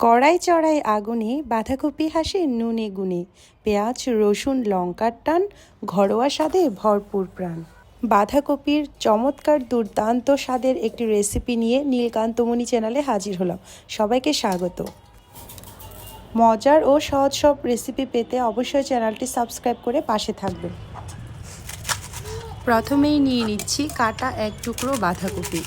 কড়াই চড়াই আগুনে বাঁধাকপি হাসে নুনে গুনে, পেঁয়াজ রসুন লঙ্কার টান, ঘরোয়া স্বাদে ভরপুর প্রাণ। বাঁধাকপির চমৎকার দুর্দান্ত স্বাদের একটি রেসিপি নিয়ে নীলকান্তমণি চ্যানেলে হাজির হলাম। সবাইকে স্বাগত। মজার ও সহজ সব রেসিপি পেতে অবশ্যই চ্যানেলটি সাবস্ক্রাইব করে পাশে থাকবেন। প্রথমেই নিয়ে নিচ্ছি কাটা এক টুকরো বাঁধাকপি।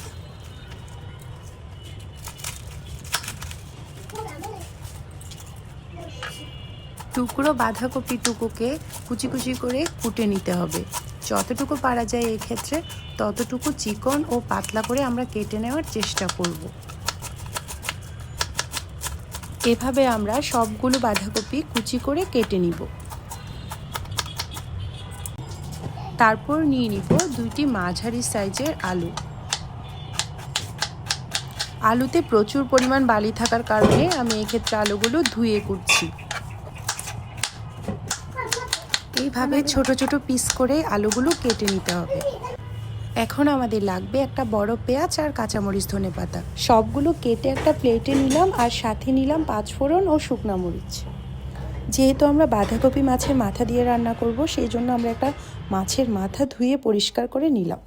টুকরো বাঁধাকপিটুকুকে কুচি কুচি করে কুটে নিতে হবে। যতটুকু পারা যায় এক্ষেত্রে ততটুকু চিকন ও পাতলা করে আমরা কেটে নেওয়ার চেষ্টা করব। এভাবে আমরা সবগুলো বাঁধাকপি কুচি করে কেটে নিব। তারপর নিয়ে নিব দুইটি মাঝারি সাইজের আলু। আলুতে প্রচুর পরিমাণ বালি থাকার কারণে আমি এক্ষেত্রে আলুগুলো ধুয়ে কুটছি। এইভাবে ছোট ছোট পিস করে আলুগুলো কেটে নিতে হবে। এখন আমাদের লাগবে একটা বড় পেঁয়াজ আর কাঁচামরিচ ধনেপাতা। সবগুলো কেটে একটা প্লেটে নিলাম আর সাথে নিলাম 5 ফোড়ন ও শুকনা মরিচ। যেহেতু আমরা বাঁধাকপি মাছের মাথা দিয়ে রান্না করব, সেই জন্য আমরা একটা মাছের মাথা ধুয়ে পরিষ্কার করে নিলাম।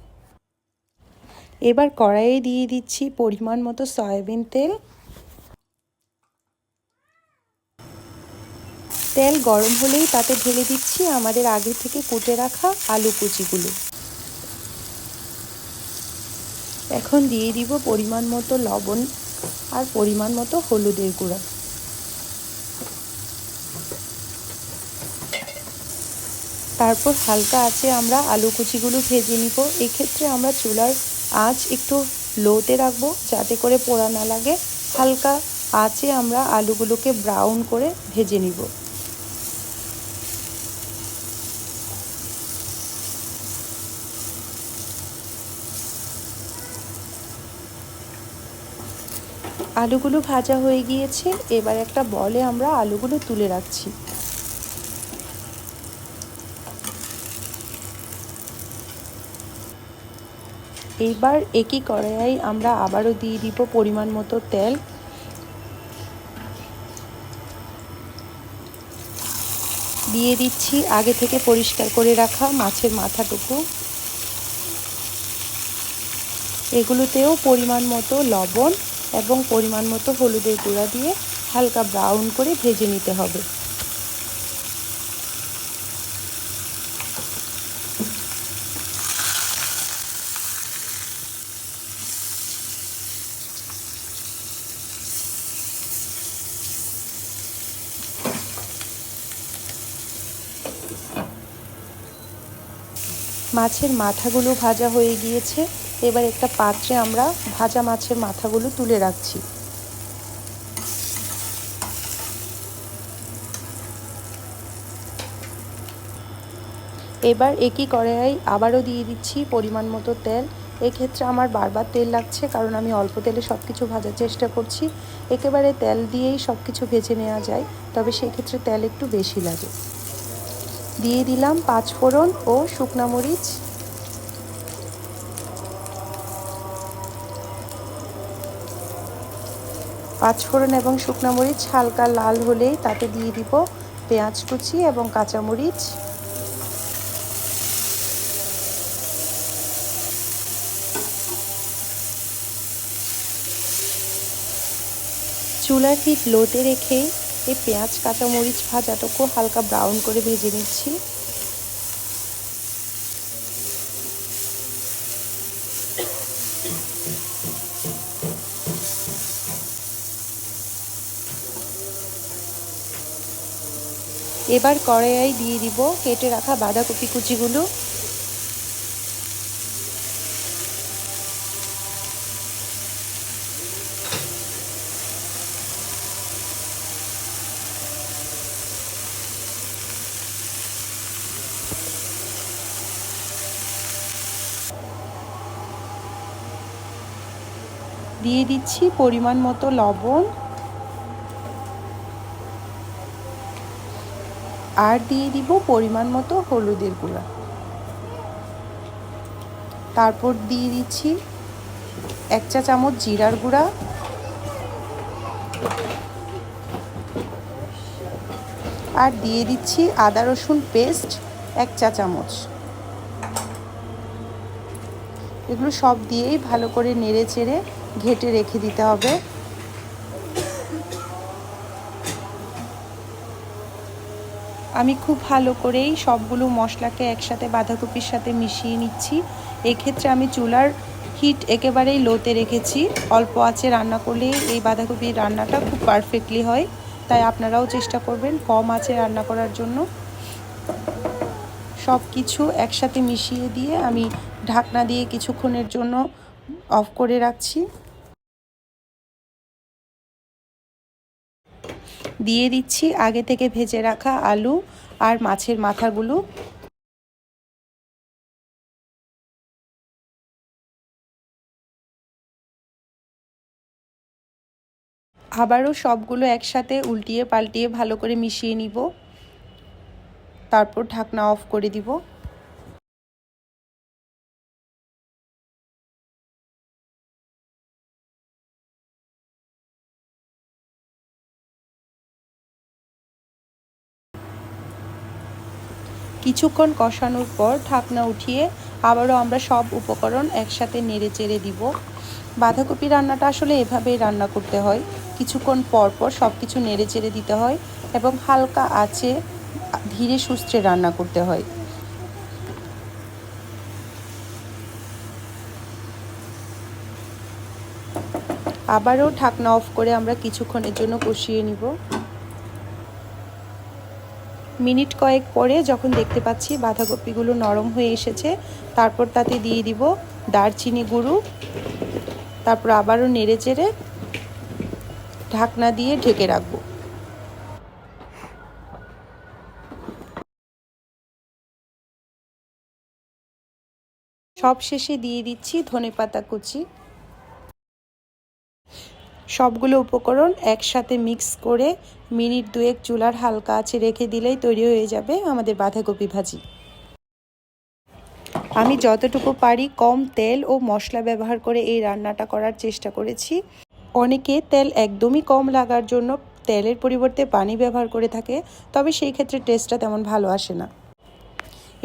এবার কড়াইয়ে দিয়ে দিচ্ছি পরিমাণ মতো সয়াবিন তেল। তেল গরম হলেই তাতে ঢেলে দিচ্ছি আমাদের আগে থেকে কুটে রাখা আলু কুচিগুলো। এখন দিয়ে দিব পরিমাণ মতো লবণ আর পরিমাণ মতো হলুদের গুঁড়া। তারপর হালকা আঁচে আমরা আলু কুচিগুলো ভেজে নিব। এক্ষেত্রে আমরা চুলার আঁচ একটু লোতে রাখবো যাতে করে পোড়া না লাগে। হালকা আঁচে আমরা আলুগুলোকে ব্রাউন করে ভেজে নিব। আলুগুলো ভাজা হয়ে গিয়েছে। এবার একটা বলে আমরা আলুগুলো তুলে রাখছি। এইবার একই কড়াইয়ে আমরা আবারও দিয়ে দিব পরিমাণ মতো তেল। দিয়ে দিচ্ছি আগে থেকে পরিষ্কার করে রাখা মাছের মাথাটুকু। এগুলোতেও পরিমাণ মতো লবণ এবং পরিমাণ মতো হলুদের গুঁড়া দিয়ে হালকা ব্রাউন করে ভেজে নিতে হবে। মাছের মাথাগুলো ভাজা হয়ে গিয়েছে। এবার একটা পাত্রে আমরা ভাজা মাছের মাথাগুলো তুলে রাখছি। এবার একই কড়াইয়ে আবারও দিয়ে দিচ্ছি পরিমাণ মতো তেল। এক্ষেত্রে আমার বারবার তেল লাগছে কারণ আমি অল্প তেলে সব কিছু ভাজার চেষ্টা করছি। একেবারে তেল দিয়েই সব কিছু ভেজে নেওয়া যায়, তবে সেক্ষেত্রে তেল একটু বেশি লাগে। দিয়ে দিলাম 5 ফোড়ন ও শুকনা মরিচ। পাঁচফোড়ন এবং শুকনা মরিচ হালকা লাল হলেই তাতে দিয়ে দিব পেঁয়াজ কুচি এবং কাঁচামরিচ। চুলার হিট লোতে রেখে এই পেঁয়াজ কাঁচামরিচ ভাজাটাকে হালকা ব্রাউন করে ভেজে নিচ্ছি। এবার কড়াইয়ে দিয়ে দিব কেটে রাখা বাঁধাকপি কুচিগুলো। দিয়ে দিচ্ছি পরিমাণ মতো লবণ আর দিয়ে দিব পরিমাণ মতো হলুদের গুঁড়া। তারপর দিয়ে দিচ্ছি 1 চা চামচ জিরার গুঁড়া, আর দিয়ে দিচ্ছি আদা রসুন পেস্ট 1 চা চামচ। এগুলো সব দিয়েই ভালো করে নেড়ে চেড়ে ঘেটে রেখে দিতে হবে। আমি খুব ভালো করেই সবগুলো মশলাকে একসাথে বাঁধাকপির সাথে মিশিয়ে নিচ্ছি। এক্ষেত্রে আমি চুলার হিট একেবারেই লোতে রেখেছি। অল্প আঁচে রান্না করলে এই বাঁধাকপির রান্নাটা খুব পারফেক্টলি হয়, তাই আপনারাও চেষ্টা করবেন কম আঁচে রান্না করার জন্য। সব কিছু একসাথে মিশিয়ে দিয়ে আমি ঢাকনা দিয়ে কিছুক্ষণের জন্য অফ করে রাখছি। দিয়ে দিচ্ছি আগে থেকে ভেজে রাখা আলু আর মাছের মাথাগুলো। আবারও সবগুলো একসাথে উল্টিয়ে পাল্টিয়ে ভালো করে মিশিয়ে নিব, তারপর ঢাকনা অফ করে দিব। কিছুক্ষণ কষানোর পর ঢাকনা উঠিয়ে আবারও আমরা সব উপকরণ একসাথে নেড়ে চেড়ে দিব। বাঁধাকপি রান্নাটা আসলে এভাবেই রান্না করতে হয়, কিছুক্ষণ পর পর সব কিছু নেড়ে চেড়ে দিতে হয় এবং হালকা আঁচে ধীরে সুস্থে রান্না করতে হয়। আবারও ঢাকনা অফ করে আমরা কিছুক্ষণের জন্য কষিয়ে নিব। মিনিট কয়েক পরে যখন দেখতে পাচ্ছি বাঁধাকপিগুলো নরম হয়ে এসেছে, তারপর তাতে দিয়ে দিব দারচিনি গুঁড়ো। তারপর আবারও নেড়ে চেড়ে ঢাকনা দিয়ে ঢেকে রাখবো। সব শেষে দিয়ে দিচ্ছি ধনেপাতা কুচি। সবগুলো উপকরণ একসাথে মিক্স করে মিনিট 2 চুলার হালকা আঁচে রেখে দিলেই তৈরি হয়ে যাবে আমাদের বাঁধাকপি ভাজি। আমি যতটুকু পারি কম তেল ও মশলা ব্যবহার করে এই রান্নাটা করার চেষ্টা করেছি। অনেকে তেল একদমই কম লাগার জন্য তেলের পরিবর্তে পানি ব্যবহার করে থাকে, তবে সেই ক্ষেত্রে টেস্টটা তেমন ভালো আসে না।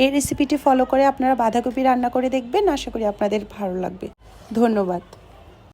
এই রেসিপিটি ফলো করে আপনারা বাঁধাকপি রান্না করে দেখবেন, আশা করি আপনাদের ভালো লাগবে। ধন্যবাদ।